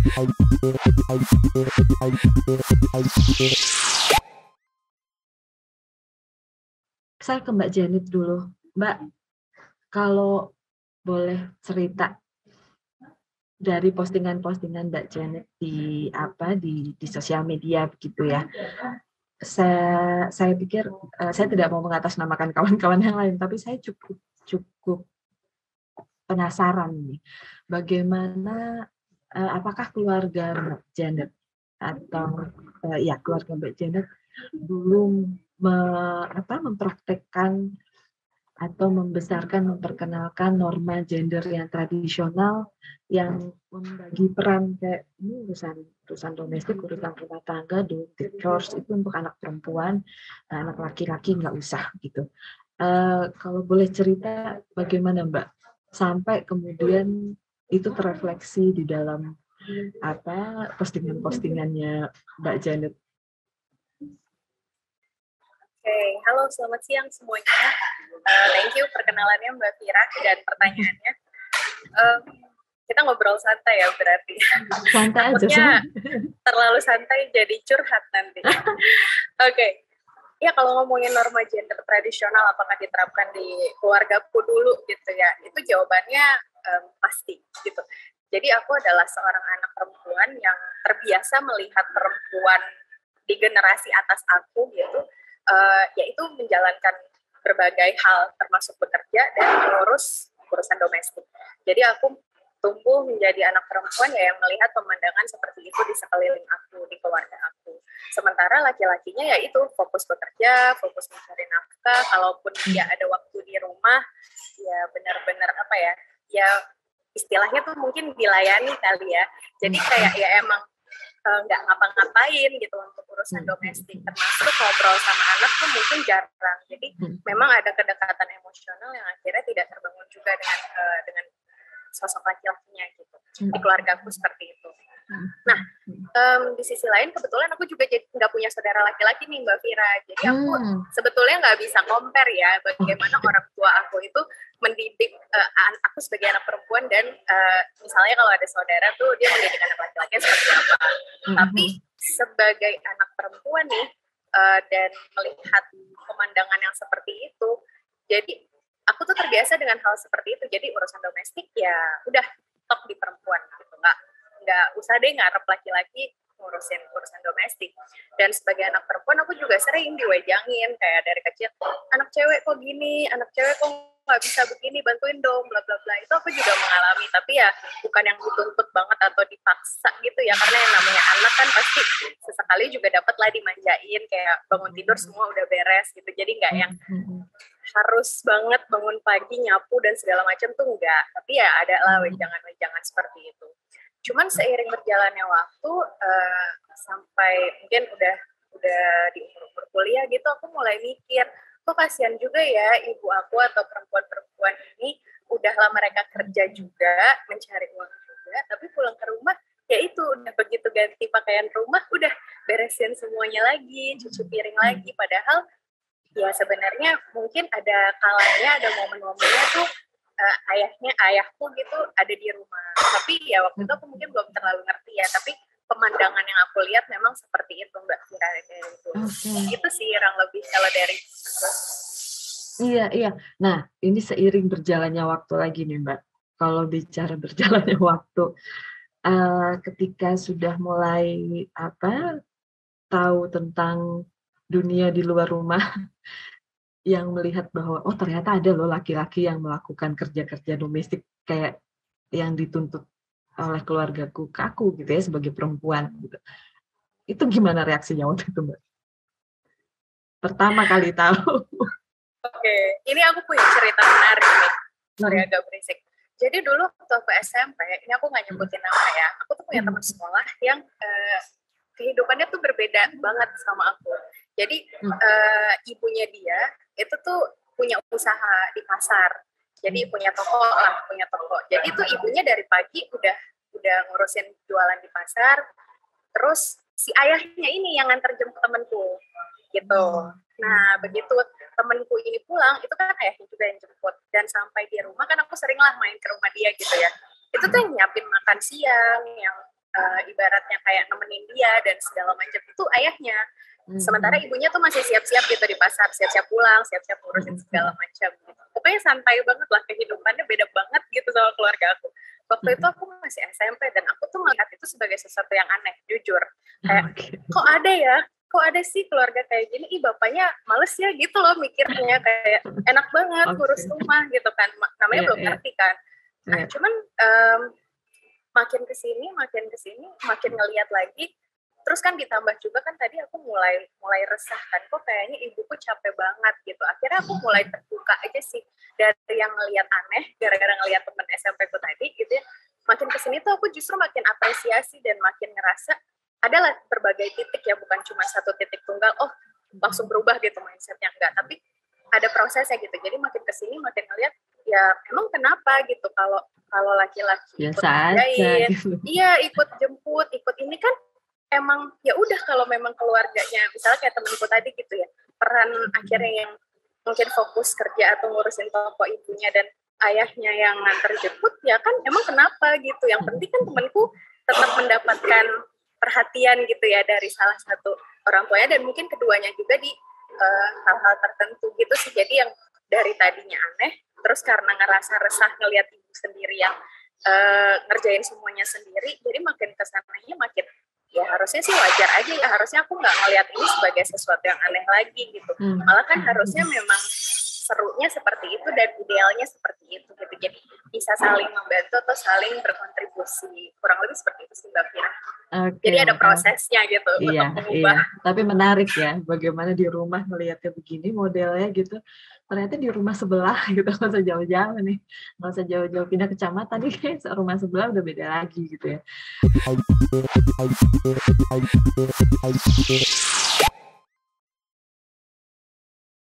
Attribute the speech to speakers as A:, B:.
A: Saya ke Mbak Janet dulu. Mbak, kalau boleh cerita dari postingan-postingan Mbak Janet di sosial media begitu ya. Saya pikir saya tidak mau mengatasnamakan kawan-kawan yang lain, tapi saya cukup penasaran nih. Bagaimana apakah keluarga Mbak Janet atau keluarga Mbak Janet belum mempraktekkan atau memperkenalkan norma gender yang tradisional yang membagi peran kayak ini urusan domestik, urusan rumah tangga, do the chores itu untuk anak perempuan, anak laki-laki nggak usah gitu. Kalau boleh cerita bagaimana Mbak sampai kemudian itu terefleksi di dalam postingan-postingannya Mbak Janet.
B: Oke, halo selamat siang semuanya. Thank you perkenalannya Mbak Fira dan pertanyaannya. Kita ngobrol santai ya berarti.
A: Santai aja.
B: Takutnya terlalu santai jadi curhat nanti. Oke. Ya kalau ngomongin norma gender tradisional apakah diterapkan di keluargaku dulu gitu ya. Itu jawabannya pasti gitu. Jadi aku adalah seorang anak perempuan yang terbiasa melihat perempuan di generasi atas aku gitu. Yaitu menjalankan berbagai hal termasuk bekerja dan mengurus urusan domestik. Jadi aku tumbuh menjadi anak perempuan yang melihat pemandangan seperti itu di sekeliling aku, di keluarga aku. Sementara laki-lakinya yaitu fokus bekerja, fokus mencari nafkah, kalaupun dia ada waktu di rumah, ya benar-benar ya istilahnya tuh mungkin dilayani kali ya. Jadi kayak ya emang nggak ngapa-ngapain gitu untuk urusan domestik, termasuk ngobrol sama anak tuh mungkin jarang. Jadi memang ada kedekatan emosional yang akhirnya tidak terbangun juga dengan sosok laki-lakinya gitu. Di keluargaku seperti itu. Nah, di sisi lain kebetulan aku juga nggak punya saudara laki-laki nih Mbak Fira. Jadi aku sebetulnya nggak bisa compare ya bagaimana orang tua aku itu mendidik aku sebagai anak perempuan dan misalnya kalau ada saudara tuh dia mendidik anak laki-laki seperti apa. Tapi sebagai anak perempuan nih dan melihat pemandangan yang seperti itu, jadi aku tuh terbiasa dengan hal seperti itu. Jadi urusan domestik ya udah top di perempuan gitu, nggak usah deh ngarep laki-laki ngurusin urusan domestik. Dan sebagai anak perempuan aku juga sering diwejangin kayak dari kecil, anak cewek kok gini, anak cewek kok nggak bisa begini, bantuin dong, bla bla bla. Itu aku juga mengalami, tapi ya bukan yang dituntut banget atau dipaksa gitu ya, karena yang namanya anak kan pasti sesekali juga dapat lah dimanjain, kayak bangun tidur semua udah beres gitu. Jadi nggak yang harus banget bangun pagi nyapu dan segala macam tuh enggak, tapi ya ada lah wejangan-wejangan seperti itu. Cuman seiring berjalannya waktu sampai mungkin udah di umur kuliah gitu, aku mulai mikir kok kasihan juga ya ibu aku atau perempuan-perempuan ini udahlah mereka kerja juga mencari uang juga, tapi pulang ke rumah ya itu udah begitu ganti pakaian rumah udah beresin semuanya lagi, cuci piring lagi, padahal ya sebenarnya mungkin ada kalanya, ada momen-momennya tuh ayahku gitu ada di rumah. Tapi ya waktu itu aku mungkin belum terlalu ngerti ya, tapi pemandangan yang aku lihat memang seperti itu Mbak Fira kayak gitu. Itu sih kurang lebih kalau dari
A: Iya. Nah, ini seiring berjalannya waktu lagi nih Mbak. Kalau bicara berjalannya waktu, ketika sudah mulai tahu tentang dunia di luar rumah, yang melihat bahwa ternyata ada loh laki-laki yang melakukan kerja-kerja domestik kayak yang dituntut oleh keluargaku ke aku gitu ya sebagai perempuan gitu. Itu gimana reaksinya waktu itu Mbak? Pertama kali tahu.
B: Oke, ini aku punya cerita menarik nih. Sorry agak berisik. Jadi dulu waktu aku SMP, ini aku nggak nyebutin nama ya, aku tuh punya teman sekolah yang kehidupannya tuh berbeda banget sama aku. Jadi ibunya dia itu tuh punya usaha di pasar. Jadi punya toko. Jadi tuh ibunya dari pagi udah ngurusin jualan di pasar. Terus si ayahnya ini yang nganter jemput temanku gitu. Nah, begitu temanku ini pulang, itu kan ayahnya juga yang jemput. Dan sampai di rumah kan aku sering lah main ke rumah dia gitu ya. Itu tuh yang nyiapin makan siang, yang ibaratnya kayak nemenin dia dan segala macam, itu ayahnya. Sementara ibunya tuh masih siap-siap gitu di pasar, siap-siap pulang, siap-siap ngurusin segala macam gitu. Pokoknya santai banget lah, kehidupannya beda banget gitu sama keluarga aku. Waktu itu aku masih SMP dan aku tuh melihat itu sebagai sesuatu yang aneh, jujur. Kayak, kok ada sih keluarga kayak gini, bapaknya males ya gitu loh mikirnya, kayak enak banget ngurus rumah gitu kan, namanya belum ngerti kan. Nah, cuman makin kesini, makin ngelihat lagi, terus kan ditambah juga kan tadi aku mulai resah kan, kok kayaknya ibuku capek banget gitu. Akhirnya aku mulai terbuka aja sih dari yang ngelihat aneh, gara-gara ngelihat temen SMP ku tadi gitu ya. Makin kesini tuh aku justru makin apresiasi dan makin ngerasa adalah berbagai titik ya, bukan cuma satu titik tunggal, langsung berubah gitu mindsetnya, enggak. Tapi ada prosesnya gitu. Jadi makin kesini makin ngelihat, ya emang kenapa gitu kalau laki-laki ikut kerjain, gitu. Iya ikut jemput, ikut ini kan emang ya udah, kalau memang keluarganya misalnya kayak temenku tadi gitu ya, peran akhirnya yang mungkin fokus kerja atau ngurusin toko ibunya dan ayahnya yang nganter jemput, ya kan emang kenapa gitu. Yang penting kan temenku tetap mendapatkan perhatian gitu ya dari salah satu orang tuanya, dan mungkin keduanya juga di hal-hal tertentu gitu sih. Jadi yang dari tadinya aneh, terus karena ngerasa resah ngelihat ibu sendiri yang ngerjain semuanya sendiri, jadi makin kesananya makin ya harusnya sih wajar aja ya, harusnya aku nggak ngelihat ini sebagai sesuatu yang aneh lagi gitu. Malah kan harusnya memang serunya seperti itu dan idealnya seperti itu gitu. Jadi bisa saling membantu atau saling berkontribusi, kurang lebih seperti itu sih Mbak Fira. Jadi ada prosesnya gitu untuk mengubah.
A: Tapi menarik ya, bagaimana di rumah melihatnya begini modelnya gitu. Ternyata di rumah sebelah gitu, nggak usah jauh-jauh nih, nggak usah jauh-jauh pindah kecamatan nih, kayak rumah sebelah udah beda lagi gitu ya.